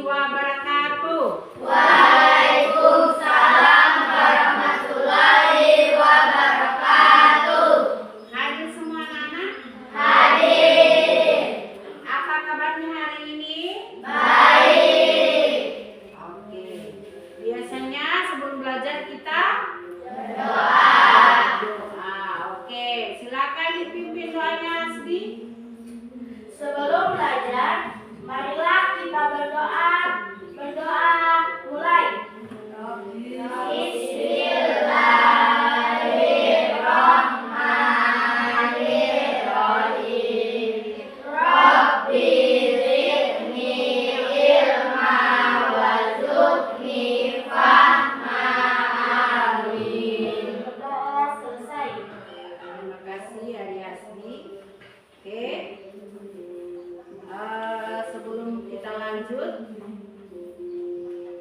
wabarakatuh. Waalaikumsalam warahmatullahi wabarakatuh. Hadir semua anak-anak? Hadir. Apa kabarnya hari ini? Baik. Oke. Biasanya sebelum belajar kita Berdoa. doa. Oke, silakan dipimpin doanya Asdi. Sebelum belajar, marilah kita berdoa. Berdoa mulai. Bismillahirrahmanirrahim. Rabbi zidni ilma warzuqni fahma. Amin. Berdoa selesai. Terima kasih Ari Asdi. Oke. Sebelum kita lanjut,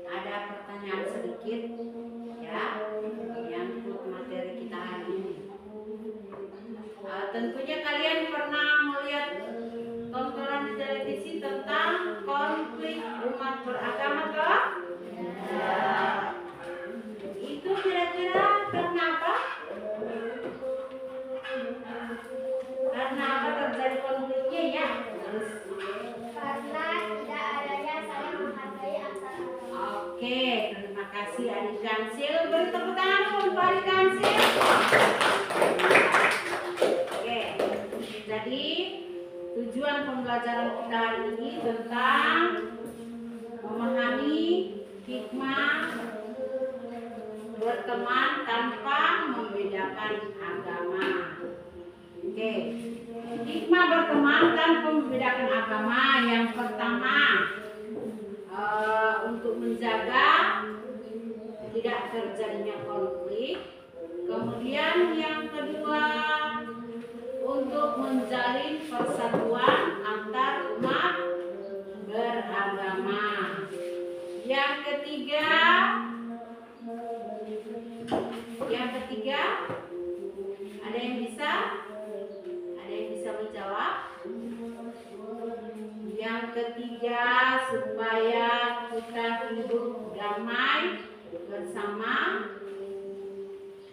ada pertanyaan sedikit ya, menyangkut materi kita hari ini. Tentunya kalian pernah melihat tontonan di televisi tentang konflik umat beragama toh? Ya. Itu kira-kira karena apa? Karena apa terjadi konfliknya ya? Karena tidak adanya saling menghargai antara agama. Oke, terima kasih Adik Kansil. Beri tepuk tangan untuk Adik Kansil. Oke, jadi tujuan pembelajaran kita hari ini tentang memahami hikmah berteman tanpa membedakan agama. Oke, hikmah berteman tanpa membedakan agama. Yang pertama, untuk menjaga tidak terjadinya konflik. Kemudian yang kedua, untuk menjalin persatuan antar umat beragama. Yang ketiga, ada yang bisa? Ada yang bisa menjawab? Yang ketiga, supaya kita hidup damai bersama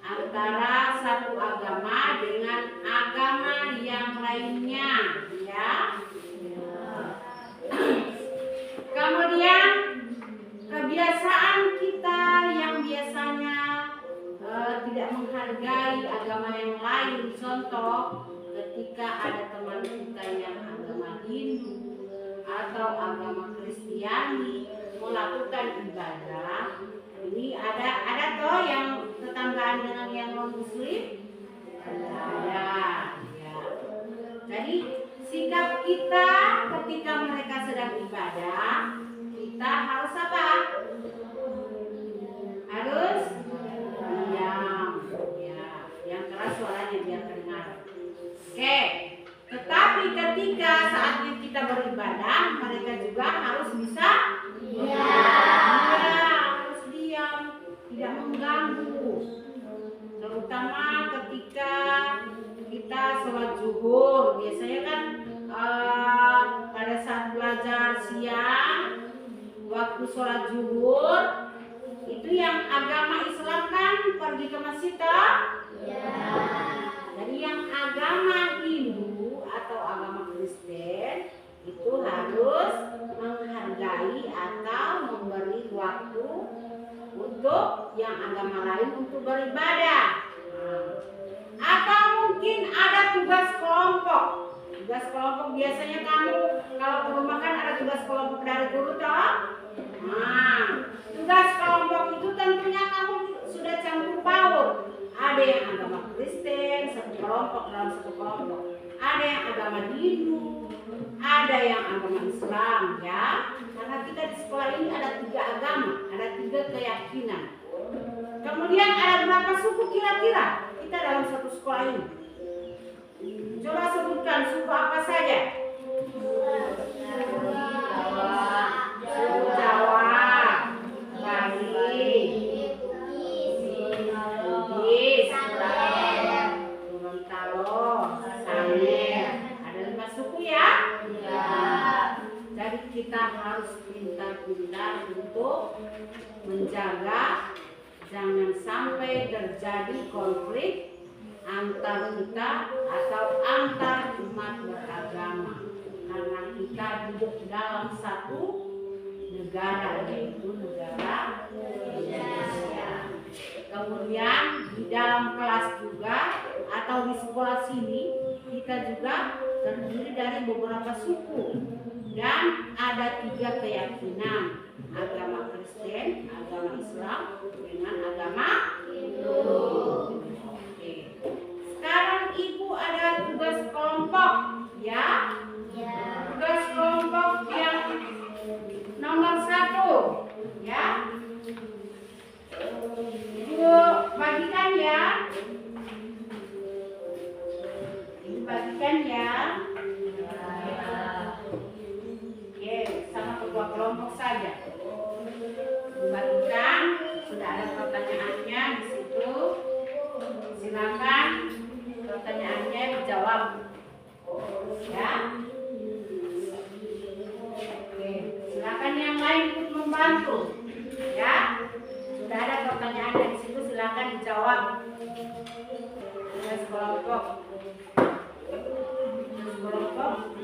antara satu agama dengan agama yang lainnya, ya. Kemudian kebiasaan kita yang biasanya tidak menghargai agama yang lain, contoh ketika ada teman kita yang agama Hindu atau agama Kristiani melakukan ibadah, ini ada toh yang tetanggaan dengan yang non muslim, ada ya. Jadi sikap kita ketika mereka sedang ibadah, kita harus apa? Harus diam ya, yang keras suaranya biar terdengar. Oke, tetapi ketika saatnya kita beribadah, mereka juga harus bisa harus diam, tidak mengganggu. Terutama ketika kita sholat zuhur, biasanya kan pada saat belajar siang, waktu sholat zuhur, itu yang agama Islam kan pergi ke masjid toh? Jadi yang agama Hindu atau agama Kristen itu harus menghargai atau memberi waktu untuk yang agama lain untuk beribadah. Atau mungkin ada tugas kelompok. Tugas kelompok biasanya kamu kalau ke rumah kan ada tugas kelompok dari guru toh? Tugas kelompok itu tentunya kamu sudah campur baur. Ada yang agama Kristen, satu kelompok dalam satu kelompok. Ada yang agama Hindu, ada yang agama Islam ya. Karena kita di sekolah ini ada 3 agama, ada 3 keyakinan. Kemudian ada berapa suku kira-kira kita dalam satu sekolah ini? Coba sebutkan suku apa saja? Suku Jawa, Bali, Bugis, Gorontalo, Samer. Ada 5 suku ya? Jadi kita harus pintar-pintar untuk menjaga jangan sampai terjadi konflik antar kita atau antar umat beragama, karena kita hidup dalam satu negara, yaitu negara Indonesia. Kemudian di dalam kelas juga atau di sekolah sini kita juga terdiri dari beberapa suku dan ada 3 keyakinan: agama Kristen, agama Islam, dengan agama Hindu. Oke. Sekarang Ibu ada tugas kelompok, ya. Tugas kelompok yang nomor 1, ya. Ibu bagikan ya. Ibu bagikan ya. Oke, sama ketua kelompok saja. Bagikan, sudah ada pertanyaannya di situ. Silakan pertanyaannya dijawab. Ya. Oke, silakan yang lain ikut membantu. Ya. Sudah ada pertanyaannya di situ, silakan dijawab. Tugas kelompok. Tugas kelompok.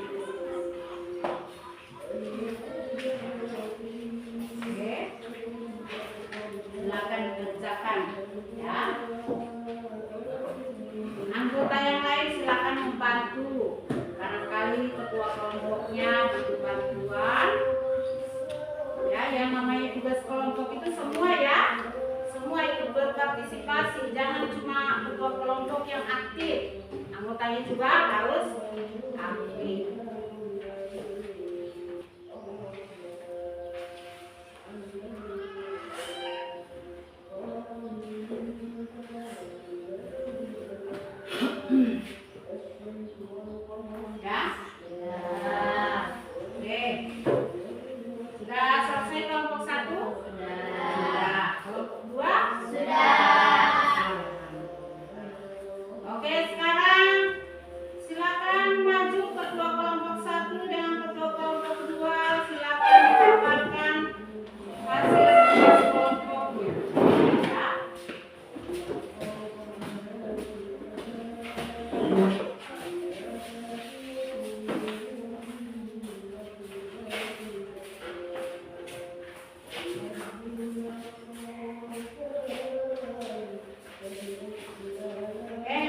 Oke. Silakan dikerjakan, ya. Anggota yang lain silakan membantu. Barangkali ketua kelompoknya butuh bantuan. Ya, yang namanya tugas kelompok itu semua ya. Semua ikut berpartisipasi, jangan cuma ketua kelompok yang aktif. Anggotanya juga harus aktif. Ya? Oke. Sudah selesai kelompok 1? Sudah. Kelompok 2? Sudah. Oke, sekarang silakan maju ketua kelompok 1 dengan ketua kelompok 2. Silakan memaparkan hasil tugas kelompoknya. Ya.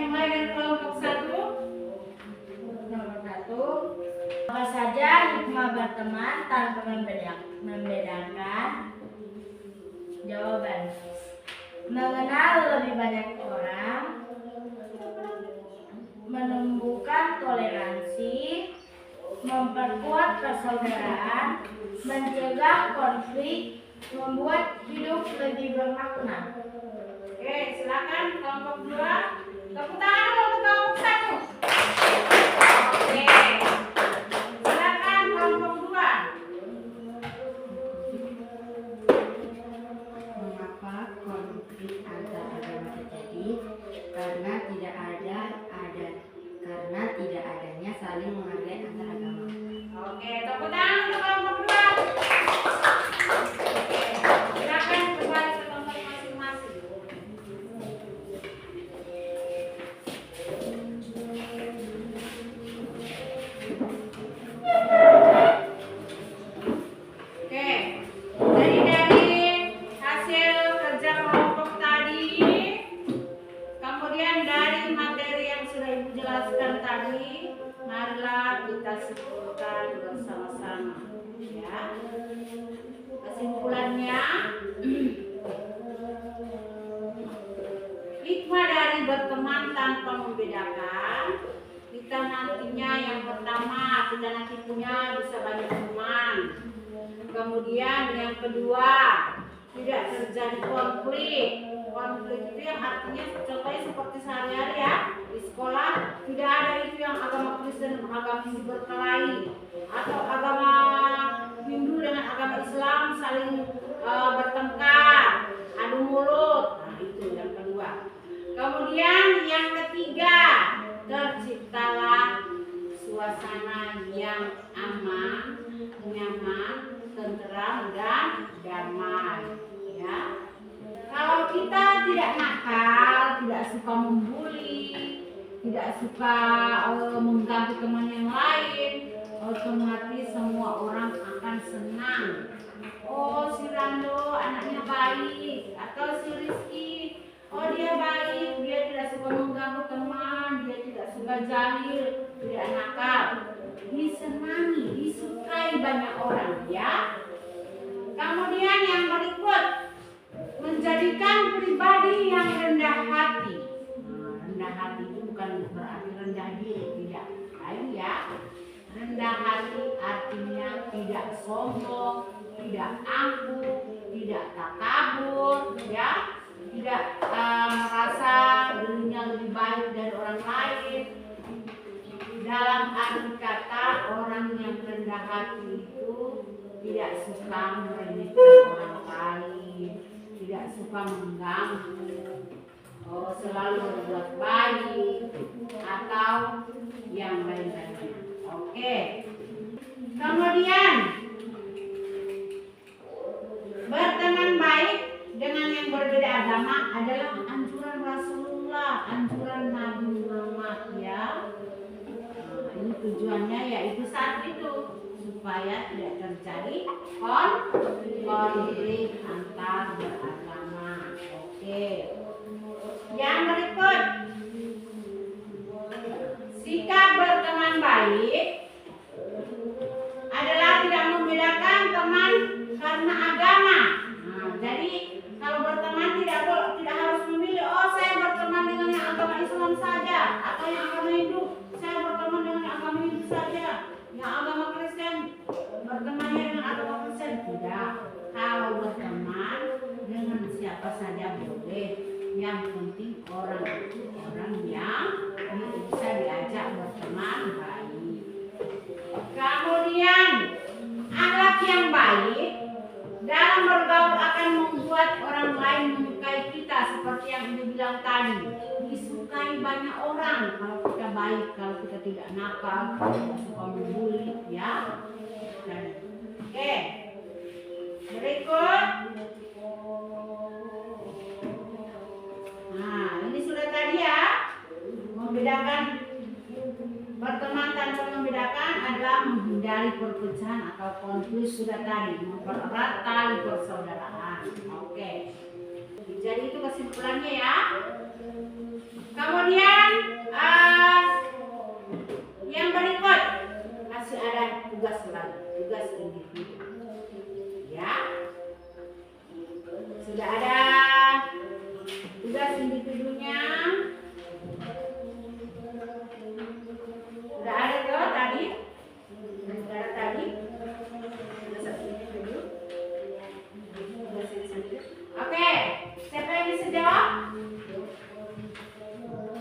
Mulai dari kelompok 1. Nomor 1. Apa saja hikmah berteman tanpa membedakan? Jawaban: mengenal lebih banyak orang, menumbuhkan toleransi, memperkuat persaudaraan, mencegah konflik, membuat hidup lebih bermakna. Oke, silakan kelompok 2. Tepuk tangan dulu untuk kelompok 1. Oke. Silakan kelompok 2. Mengapa konflik antar agama terjadi? Karena tidak adanya saling menghargai antar agama. Oke, tepuk tangan untuk kelompok 2. Oke, silakan kembali ke tempat masing-masing. Oke, jadi dari hasil kerja kelompok tadi, kemudian dari materi yang sudah Ibu jelaskan tadi, marilah kita simpulkan bersama-sama. Ya. Kesimpulannya, hikmah dari berteman tanpa membedakan, kita nantinya yang pertama, kita nanti punya bisa banyak teman. Kemudian yang kedua, tidak terjadi konflik. Konflik itu yang artinya contohnya seperti sehari-hari ya, di sekolah tidak ada itu yang agama Kristen agama Hindu berkelahi, atau agama Hindu dengan agama Islam saling bertengkar, adu mulut. Nah, itu yang kedua. Kemudian yang ketiga, terciptalah suasana yang aman, nyaman, tidak suka mengganggu teman yang lain, otomatis semua orang akan senang. Oh, si Rando anaknya baik, atau si Rizky, oh dia baik, dia tidak suka mengganggu teman, dia tidak suka jahil, tidak nakal. Disenangi, disukai banyak orang, ya. Kemudian yang berikut, menjadikan pribadi yang rendah hati. Rendah hati itu bukan berarti rendah diri, tidak. Lain ya. Rendah hati artinya tidak sombong, tidak angkuh, tidak takabur, ya, tidak merasa dirinya lebih baik dari orang lain. Dalam arti kata, orang yang rendah hati itu tidak suka meremehkan orang lain, tidak suka mengganggu, selalu berbuat baik atau yang lain-lainnya. Oke. Kemudian berteman baik dengan yang berbeda agama adalah anjuran Rasulullah, anjuran Nabi Muhammad, ya. Ini tujuannya yaitu saat itu supaya tidak terjadi konflik antar beragama. Oke. Yang berikut, sikap berteman baik adalah tidak membedakan teman karena agama. Nah, jadi kalau berteman tidak harus memilih, oh saya berteman dengan yang agama Islam saja atau yang agama Hindu, saya berteman dengan yang agama Hindu saja, yang agama Kristen bertemannya dengan agama Kristen. Tidak, kalau berteman dengan siapa saja boleh, yang penting orang itu orang yang bisa diajak berteman baik. Kemudian akhlak yang baik dalam bergaul akan membuat orang lain menyukai kita, seperti yang Ibu bilang tadi, disukai banyak orang kalau kita baik, kalau kita tidak nakal, kalau tidak suka membuli, ya. Oke, berikut. Nah, ini sudah tadi ya, membedakan. Berteman tanpa membedakan adalah menghindari perpecahan atau konflik, sudah tadi, mempererat tali persaudaraan. Oke. Jadi itu kesimpulannya ya. Kemudian yang berikut masih ada tugas lagi, tugas individu. Ya. Sudah ada tugas individunya. Sudah ada tuh tadi? Sudah ada tadi? Oke, siapa yang bisa jawab?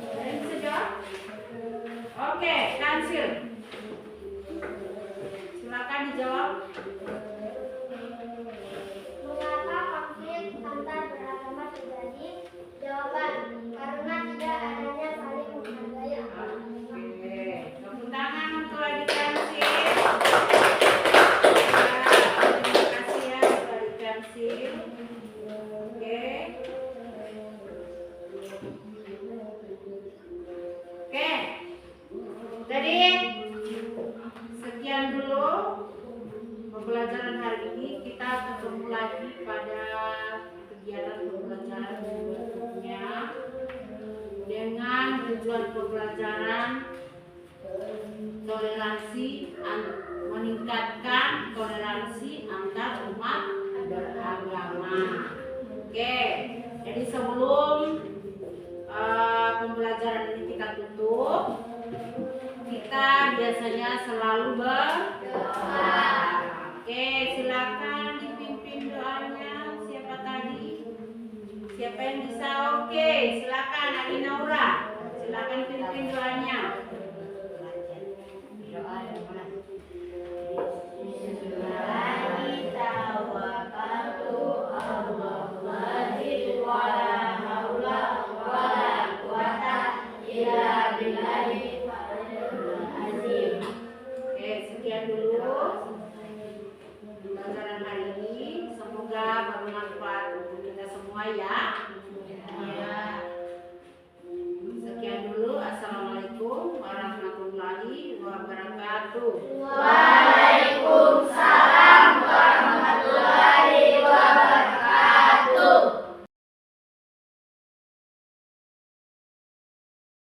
Ada yang bisa jawab? Oke, Kansil. Silakan dijawab. Mengapa konflik antar beragama terjadi? Jawaban, karena tidak adanya saling menghargai agama. Tepuk tangan untuk adik Kansil. Terima kasih ya untuk adik Kansil. Oke. Oke. Jadi sekian dulu pembelajaran hari ini. Kita ketemu lagi pada kegiatan pembelajaran berikutnya dengan tujuan pembelajaran toleransi, meningkatkan toleransi antar umat beragama. Oke, jadi sebelum pembelajaran ini kita tutup, kita biasanya selalu berdoa. Oke, silakan dipimpin doanya. Siapa tadi? Siapa yang bisa? Oke, silakan Adi Naura. Silakan pimpin doanya. Doa yang mana? Oke, sekian dulu pembelajaran hari ini. Semoga bermanfaat untuk kita semua ya. Sekian dulu. Assalamualaikum. wabarakatuh. Waalaikumsalam